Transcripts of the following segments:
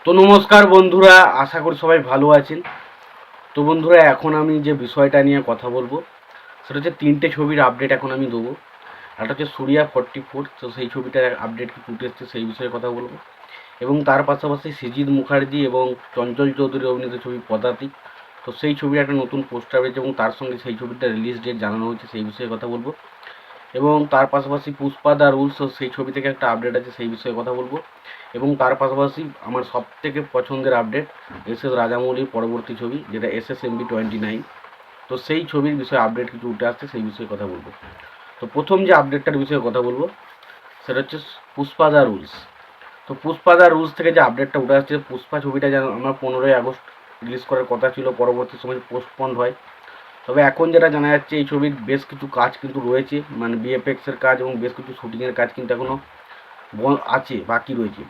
তো নমস্কার বন্ধুরা, আশা করি সবাই ভালো আছেন। তো বন্ধুরা, এখন আমি যে বিষয়টা নিয়ে কথা বলবো সেটা হচ্ছে তিনটে ছবির আপডেট এখন আমি দেবো। একটা হচ্ছে সুরিয়া 44, তো সেই ছবিটার আপডেট কি ফুটে এসছে সেই বিষয়ে কথা বলবো। এবং তার পাশাপাশি সৃজিত মুখার্জি এবং চঞ্চল চৌধুরী অভিনীত ছবি পদাতিক, তো সেই ছবির একটা নতুন পোস্টার হয়েছে এবং তার সঙ্গে সেই ছবিটার রিলিজ ডেট জানানো হয়েছে, সেই বিষয়ে কথা বলবো। এবং তার পাশাপাশি পুষ্পা দ্য রুলস, সেই ছবি থেকে একটা আপডেট আছে, সেই বিষয়ে কথা বলবো। এবং তার পাশাপাশি আমার সবথেকে পছন্দের আপডেট এস রাজামৌলির পরবর্তী ছবি, যেটা SSMB29, তো সেই ছবির বিষয়ে আপডেট কিছু উঠে আসছে, সেই বিষয়ে কথা বলবো। তো প্রথম যে আপডেটটার বিষয়ে কথা বলবো সেটা হচ্ছে পুষ্পা দ্য রুলস। তো পুষ্পা দ্য রুলস থেকে যে আপডেটটা উঠে আসছে, পুষ্পা ছবিটা যেন আমার 15ই আগস্ট রিলিজ করার কথা ছিল, পরবর্তী সময় পোস্টপন্ড হয়। তবে এখন যেটা জানা যাচ্ছে, এই ছবির বেশ কিছু কাজ কিন্তু রয়েছে, মানে VFX-এর কাজ এবং বেশ কিছু শুটিংয়ের কাজ কিন্তু এখনও আছে, বাকি রয়েছে।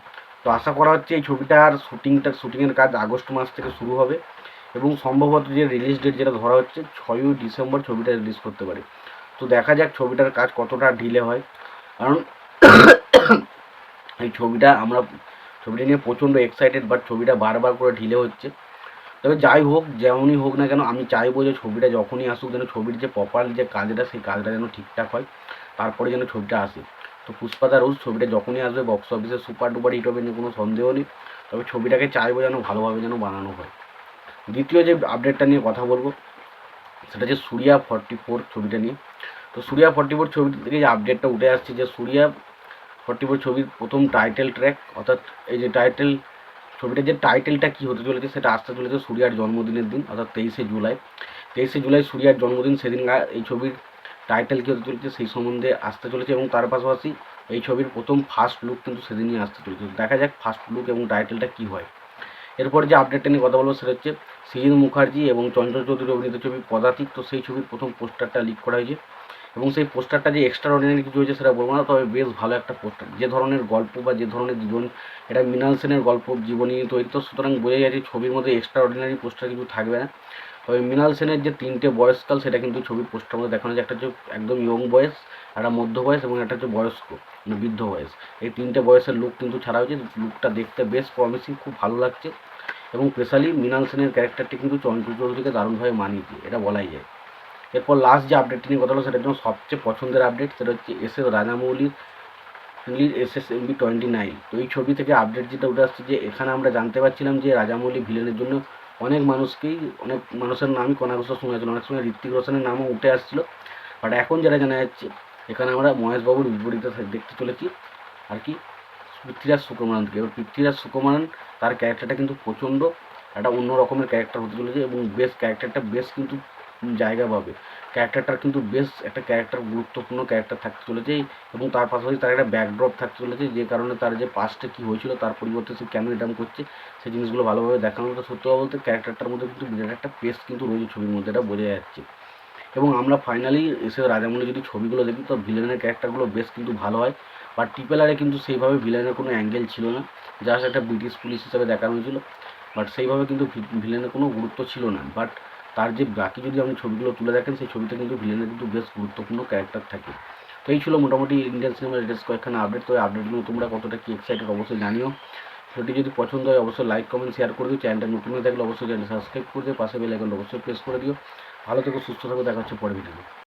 তো আশা করা হচ্ছে এই ছবিটার শুটিংয়ের কাজ আগস্ট মাস থেকে শুরু হবে এবং সম্ভবত যে রিলিজ ডেট যেটা ধরা হচ্ছে 6ই ডিসেম্বর ছবিটা রিলিজ করতে পারে। তো দেখা যাক ছবিটার কাজ কতটা ডিলে হয়, কারণ এই ছবিটা নিয়ে প্রচণ্ড এক্সাইটেড, বাট ছবিটা বারবার করে ঢিলে হচ্ছে। তবে যাই হোক, যেমনই হোক না কেন, আমি চাইবো যে ছবিটা যখনই আসুক যেন ছবির যে প্রপার যে কাজটা, সেই কাজটা যেন ঠিকঠাক হয়, তারপরে যেন ছবিটা আসে। তো পুষ্পা দ্য রুলস ছবিটা যখনই আসবে বক্স অফিসে সুপার ডুপার হিট হবে নিয়ে কোনো সন্দেহ নেই। তবে ছবিটাকে চাইবো যেন ভালোভাবে যেন বানানো হয়। দ্বিতীয় যে আপডেটটা নিয়ে কথা বলবো সেটা হচ্ছে সুরিয়া 44 ছবিটা নিয়ে। তো সুরিয়া 44 ছবি থেকে যে আপডেটটা উঠে আসছে, যে সুরিয়া 44 ছবির প্রথম টাইটেল ট্র্যাক, অর্থাৎ এই যে ছবিটার যে টাইটেলটা কী হতে চলেছে সেটা আসতে চলেছে সুরিয়ার জন্মদিনের দিন, অর্থাৎ 23শে জুলাই। 23শে জুলাই সুরিয়ার জন্মদিন, সেদিন এই ছবির টাইটেল কী হতে চলেছে সেই সম্বন্ধে আসতে চলেছে। এবং তার পাশাপাশি এই ছবির প্রথম ফার্স্ট লুক কিন্তু সেদিনই আসতে চলেছে। দেখা যাক ফার্স্ট লুক এবং টাইটেলটা কী হয়। এরপরে যে আপডেটটা নিয়ে কথা বলবো সেটা হচ্ছে সৃজিত মুখার্জি এবং চঞ্চল চৌধুরী অভিনীত ছবি পদাতিক, তো সেই ছবির প্রথম পোস্টারটা লিক করা হয়েছে। এবং সেই পোস্টারটা যে এক্সট্রা অর্ডিনারি কিছু হয়েছে সেটা বলবো না, তবে বেশ ভালো একটা পোস্টার। যে ধরনের গল্প বা যে ধরনের জীবন, এটা মৃণাল সেনের গল্প জীবনী নিয়ে তৈরি, তো সুতরাং বোঝা যাচ্ছে ছবির মধ্যে এক্সট্রা অর্ডিনারি পোস্টার কিছু থাকবে না। তবে মৃণাল সেনের যে তিনটে বয়সকাল সেটা কিন্তু ছবির পোস্টার মধ্যে দেখানো যায়। একটা হচ্ছে একদম ইয়ং বয়স, একটা মধ্য বয়স এবং একটা হচ্ছে বয়স্ক, মানে বৃদ্ধ বয়স। এই তিনটে বয়সের লুক কিন্তু ছাড়া হয়েছে। লুকটা দেখতে বেশ প্রমিসিং, খুব ভালো লাগছে। এবং স্পেশালি মৃণাল সেনের ক্যারেক্টারটি কিন্তু চঞ্চল চৌধুরীকে দারুণভাবে মানিয়েছে, এটা বলাই যায়। এরপর লাস্ট যে আপডেটটি নিয়ে কথা হলো সেটা একদম সবচেয়ে পছন্দের আপডেট, সেটা হচ্ছে রাজামৌলির SSMB29। তো এই ছবি থেকে আপডেট যেটা উঠে আসছে, যে এখানে আমরা জানতে পারছিলাম যে রাজামৌলি ভিলেনের জন্য অনেক মানুষের নামই কনাঘোষা শোনা যাচ্ছিল, অনেক সময় ঋত্বিক রোশনের নামও উঠে আসছিল। বাট এখন যেটা জানা যাচ্ছে, এখানে আমরা মহেশবাবুর বিপরীতে দেখতে চলেছি আর কি, পৃথ্বীরাজ সুকুমারনকে। এবার পৃথ্বীরাজ সুকুমারন, তার ক্যারেক্টারটা কিন্তু প্রচণ্ড একটা অন্য রকমের ক্যারেক্টার হতে চলেছে এবং ক্যারেক্টারটা বেশ কিন্তু জায়গা পাবে। ক্যারেক্টারটার কিন্তু বেশ একটা গুরুত্বপূর্ণ ক্যারেক্টার থাকতে চলেছে। এবং তার পাশাপাশি তার একটা ব্যাকড্রপ থাকতে চলেছে, যে কারণে তার যে পাস্টে কী হয়েছিল, তার পরিবর্তে সে কেন এটা করছে, সেই জিনিসগুলো ভালোভাবে দেখানো। তো সত্যি কথা বলতে ক্যারেক্টারটার মধ্যে কিন্তু বিরাট একটা পেস কিন্তু রয়েছে ছবির মধ্যে, এটা বোঝা যাচ্ছে। এবং আমরা ফাইনালি এসে রাজামৌলি যদি ছবিগুলো দেখি, তো ভিলেনের ক্যারেক্টারগুলো বেশ কিন্তু ভালো হয়। বাট RRR কিন্তু সেইভাবে ভিলেনের কোনো অ্যাঙ্গেল ছিল না, জাস্ট একটা ব্রিটিশ পুলিশ হিসাবে দেখানো হয়েছিল। বাট সেইভাবে কিন্তু ভিলেনের কোনো গুরুত্ব ছিল না। বাট তার যে বাকি যদি আপনি ছবিগুলো তুলে দেখেন, সেই ছবিতে কিন্তু ভিলেনের কিন্তু বেশ গুরুত্বপূর্ণ ক্যারেক্টার থাকে। তো এই ছিল মোটামুটি ইন্ডিয়ান সিনেমার লেটেস্ট কয়েকখানা আপডেট। তো এই আপডেটগুলো তোমরা কতটা কি এক্সাইটেড অবশ্যই জানিও। ভিডিওটি যদি পছন্দ হয় অবশ্যই লাইক কমেন্ট শেয়ার করে দিও। চ্যানেলটা নতুন হয়ে থাকলে অবশ্যই চ্যানেল সাবস্ক্রাইব করে দিও, পাশে বেল আইকনটা অবশ্যই প্রেস করে দিও। ভালো থেকো, সুস্থ থাকো, দেখা হচ্ছে পরের ভিডিওতে।